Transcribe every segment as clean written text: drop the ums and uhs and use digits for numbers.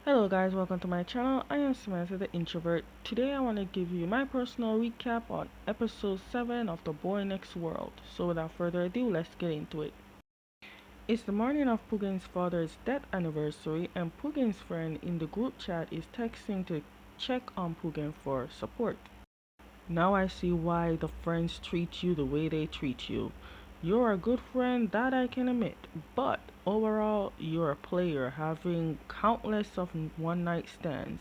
Hello guys, welcome to my channel. I am Samantha the Introvert. Today I want to give you my personal recap on episode 7 of The Boy Next World. So without further ado, let's get into it. It's the morning of Pugin's father's death anniversary and Pugin's friend in the group chat is texting to check on Pugin for support. Now I see why the friends treat you the way they treat you. You're a good friend, that I can admit, but overall, you're a player having countless of one night stands.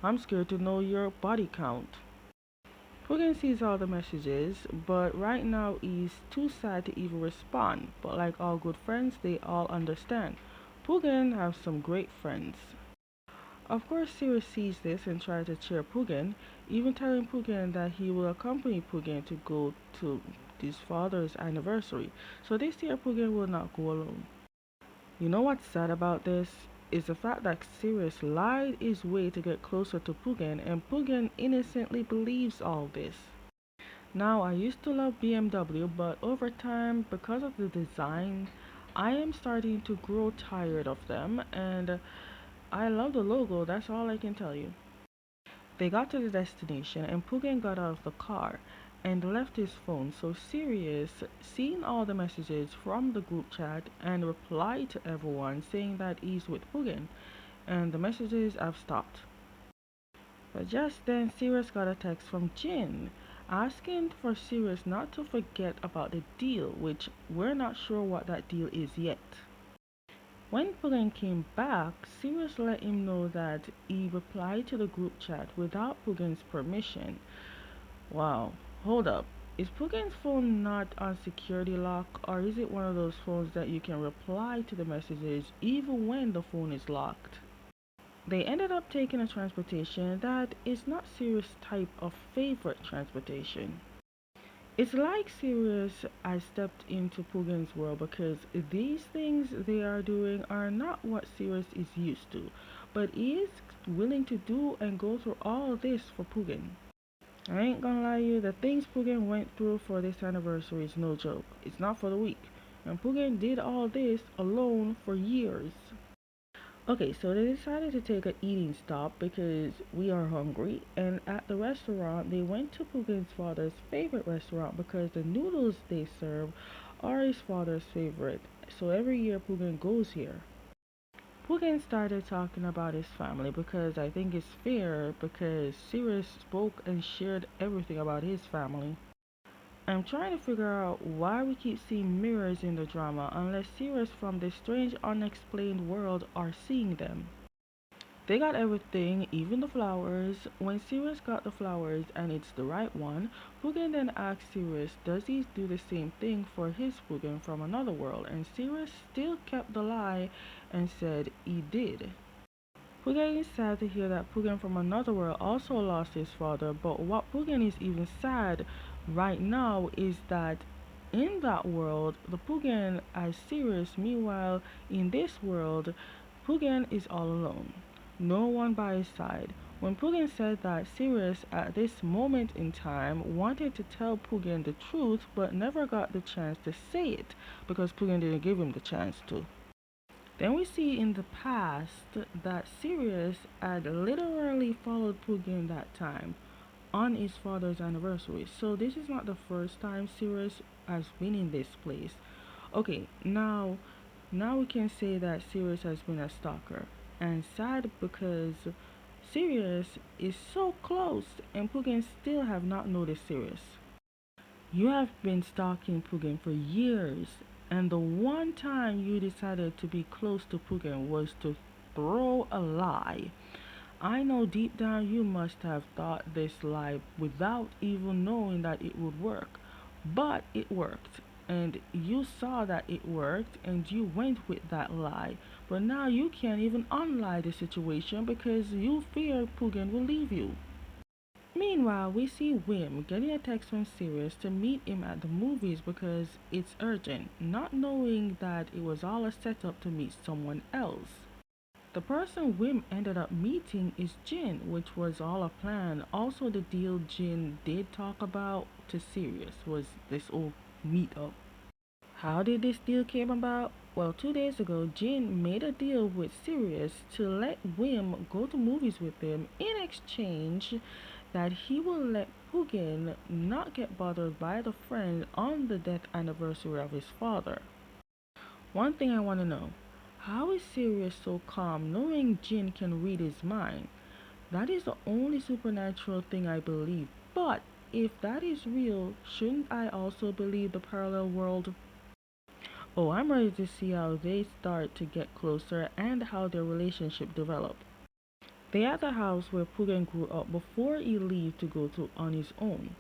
I'm scared to know your body count. Pugan sees all the messages, but right now he's too sad to even respond. But like all good friends, they all understand. Pugan has some great friends. Of course, Sirius sees this and tries to cheer Pugin, even telling Pugin that he will accompany Pugin to go to his father's anniversary. So this year, Pugin will not go alone. You know what's sad about this? Is the fact that Sirius lied his way to get closer to Pugin, and Pugin innocently believes all this. Now, I used to love BMW, but over time, because of the design, I am starting to grow tired of them, and I love the logo, that's all I can tell you. They got to the destination and Pugin got out of the car and left his phone. So Sirius, seeing all the messages from the group chat and replied to everyone saying that he's with Pugin and the messages have stopped. But just then Sirius got a text from Jin asking for Sirius not to forget about the deal, which we're not sure what that deal is yet. When Pugin came back, Sirius let him know that he replied to the group chat without Pugin's permission. Wow, hold up. Is Pugin's phone not on security lock, or is it one of those phones that you can reply to the messages even when the phone is locked? They ended up taking a transportation that is not Sirius' type of favorite transportation. It's like Sirius has stepped into Pugin's world because these things they are doing are not what Sirius is used to, but he is willing to do and go through all this for Pugin. I ain't gonna lie to you, the things Pugin went through for this anniversary is no joke. It's not for the weak. And Pugin did all this alone for years. Okay, so they decided to take a eating stop because we are hungry, and at the restaurant they went to Pugin's father's favorite restaurant because the noodles they serve are his father's favorite. So every year Pugin goes here. Pugin started talking about his family because I think it's fair because Sirius spoke and shared everything about his family. I'm trying to figure out why we keep seeing mirrors in the drama unless Sirius from this strange unexplained world are seeing them. They got everything, even the flowers. When Sirius got the flowers and it's the right one, Pugin then asked Sirius does he do the same thing for his Pugin from another world, and Sirius still kept the lie and said he did. Pugin is sad to hear that Pugin from another world also lost his father, but what Pugin is even sad right now is that in that world, the Pugin is Sirius, meanwhile in this world, Pugin is all alone. No one by his side. When Pugin said that Sirius at this moment in time wanted to tell Pugin the truth but never got the chance to say it because Pugin didn't give him the chance to. Then we see in the past that Sirius had literally followed Pugin that time on his father's anniversary. So this is not the first time Sirius has been in this place. Okay, now we can say that Sirius has been a stalker. And sad because Sirius is so close and Pugin still have not noticed Sirius. You have been stalking Pugin for years, and the one time you decided to be close to Pugin was to throw a lie. I know deep down you must have thought this lie without even knowing that it would work. But it worked. And you saw that it worked and you went with that lie. But now you can't even unlie the situation because you fear Pugin will leave you. Meanwhile, we see Wim getting a text from Sirius to meet him at the movies because it's urgent, not knowing that it was all a setup to meet someone else. The person Wim ended up meeting is Jin, which was all a plan. Also, the deal Jin did talk about to Sirius was this old meetup. How did this deal came about? Well, 2 days ago, Jin made a deal with Sirius to let Wim go to movies with him in exchange that he will let Pugin not get bothered by the friend on the death anniversary of his father. One thing I want to know, how is Sirius so calm knowing Jin can read his mind? That is the only supernatural thing I believe. But if that is real, shouldn't I also believe the parallel world? Oh, I'm ready to see how they start to get closer and how their relationship develop. They at the house where Pugan grew up before he leave to go to on his own.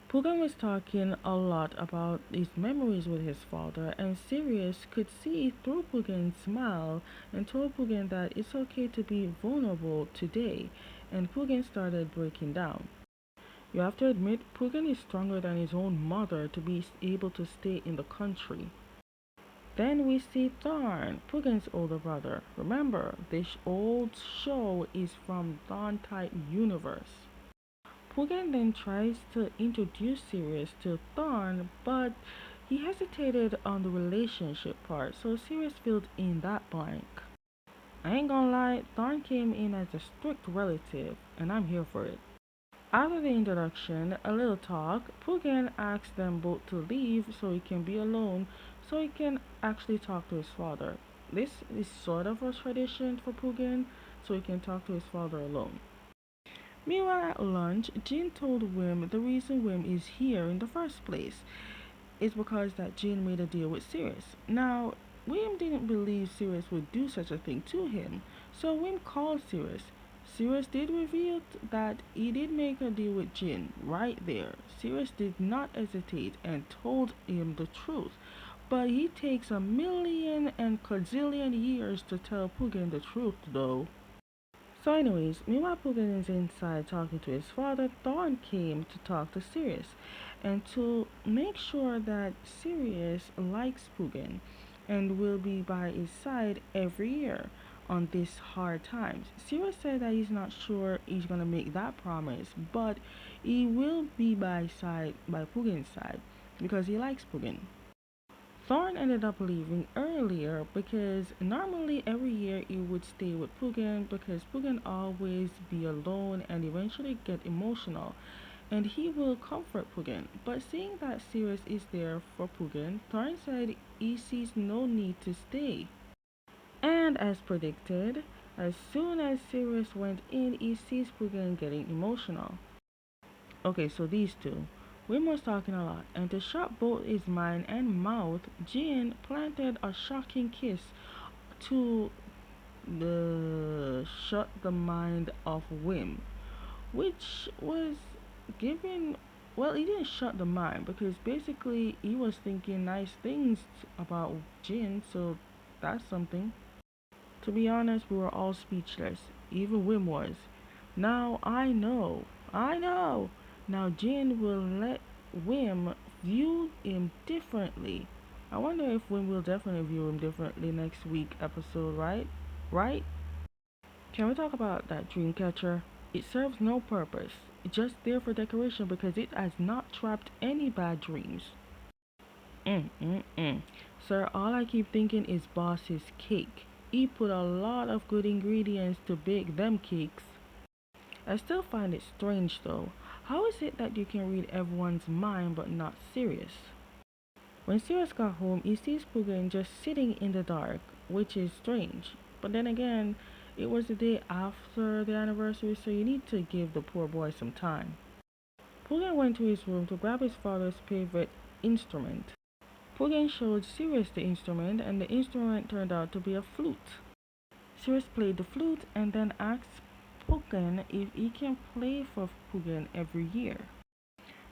Pugan was talking a lot about his memories with his father, and Sirius could see through Pugan's smile and told Pugan that it's okay to be vulnerable today, and Pugan started breaking down. You have to admit, Pugan is stronger than his own mother to be able to stay in the country. Then we see Thorn, Pugin's older brother. Remember, this old show is from Dawn type universe. Pugin then tries to introduce Sirius to Thorn, but he hesitated on the relationship part, so Sirius filled in that blank. I ain't gonna lie, Thorn came in as a strict relative, and I'm here for it. After the introduction, a little talk, Pugin asks them both to leave so he can be alone so he can actually talk to his father. This is sort of a tradition for Pugin so he can talk to his father alone. Meanwhile, at lunch, Jin told Wim the reason Wim is here in the first place is because that Jin made a deal with Sirius. Now, Wim didn't believe Sirius would do such a thing to him, so Wim called Sirius. Sirius did reveal that he did make a deal with Jin right there. Sirius did not hesitate and told him the truth, but he takes a million and quadrillion years to tell Pugin the truth though. So anyways, meanwhile Pugin is inside talking to his father, Thorn came to talk to Sirius and to make sure that Sirius likes Pugin and will be by his side every year on these hard times. Sirius said that he's not sure he's gonna make that promise, but he will be by Pugin's side because he likes Pugin. Thorn ended up leaving earlier because normally every year he would stay with Pugin because Pugin always be alone and eventually get emotional and he will comfort Pugin. But seeing that Sirius is there for Pugin, Thorn said he sees no need to stay. And as predicted, as soon as Sirius went in, he sees Pugin getting emotional. Okay, so these two. Wim was talking a lot, and to shut both his mind and mouth, Jin planted a shocking kiss to shut the mind of Wim, which was given. Well, he didn't shut the mind because basically he was thinking nice things about Jin, so that's something. To be honest, we were all speechless. Even Wim was. Now I know. Now Jin will let Wim view him differently. I wonder if Wim will definitely view him differently next week episode, right? Right? Can we talk about that dream catcher? It serves no purpose. It's just there for decoration because it has not trapped any bad dreams. Mm. Sir, all I keep thinking is boss's cake. He put a lot of good ingredients to bake them cakes. I still find it strange though. How is it that you can read everyone's mind but not Sirius? When Sirius got home, he sees Pugin just sitting in the dark, which is strange. But then again, it was the day after the anniversary, so you need to give the poor boy some time. Pugin went to his room to grab his father's favorite instrument. Pugin showed Sirius the instrument, and the instrument turned out to be a flute. Sirius played the flute and then asked Pugin if he can play for Pugin every year.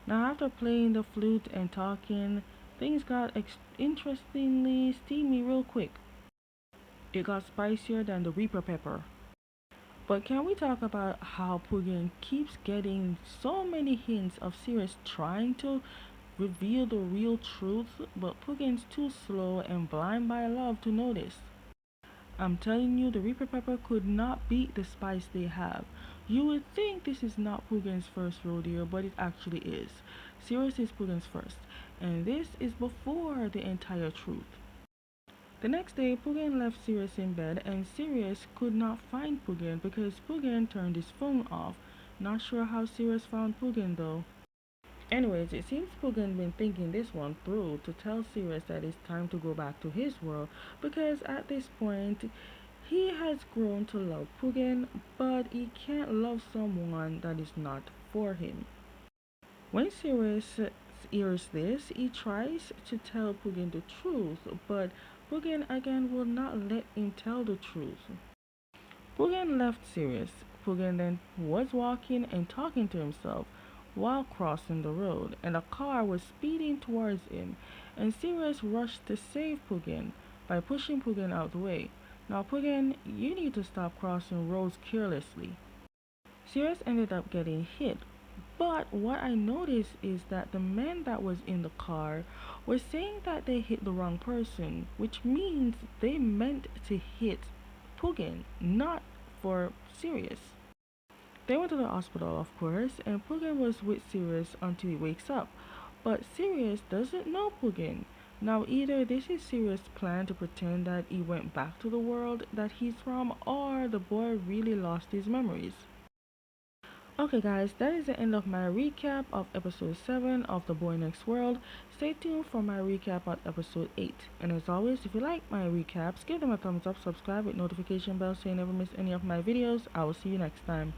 Now, after playing the flute and talking, things got interestingly steamy real quick. It got spicier than the Reaper pepper. But can we talk about how Pugin keeps getting so many hints of Sirius trying to reveal the real truth, but Pugin's too slow and blind by love to notice? I'm telling you, the Reaper Pepper could not beat the spice they have. You would think this is not Pugin's first rodeo, but it actually is. Sirius is Pugin's first, and this is before the entire truth. The next day, Pugin left Sirius in bed, and Sirius could not find Pugin because Pugin turned his phone off. Not sure how Sirius found Pugin though. Anyways, it seems Pugin been thinking this one through to tell Sirius that it's time to go back to his world because at this point he has grown to love Pugin, but he can't love someone that is not for him. When Sirius hears this, he tries to tell Pugin the truth, but Pugin again will not let him tell the truth. Pugin left Sirius. Pugin then was walking and talking to himself while crossing the road, and a car was speeding towards him, and Sirius rushed to save Pugin by pushing Pugin out the way. Now, Pugin, you need to stop crossing roads carelessly. Sirius ended up getting hit, but what I noticed is that the men that was in the car were saying that they hit the wrong person, which means they meant to hit Pugin, not for Sirius. They went to the hospital, of course, and Pugin was with Sirius until he wakes up. But Sirius doesn't know Pugin. Now, either this is Sirius' plan to pretend that he went back to the world that he's from, or the boy really lost his memories. Okay guys, that is the end of my recap of episode 7 of The Boy Next World. Stay tuned for my recap on episode 8. And as always, if you like my recaps, give them a thumbs up, subscribe with notification bell so you never miss any of my videos. I will see you next time.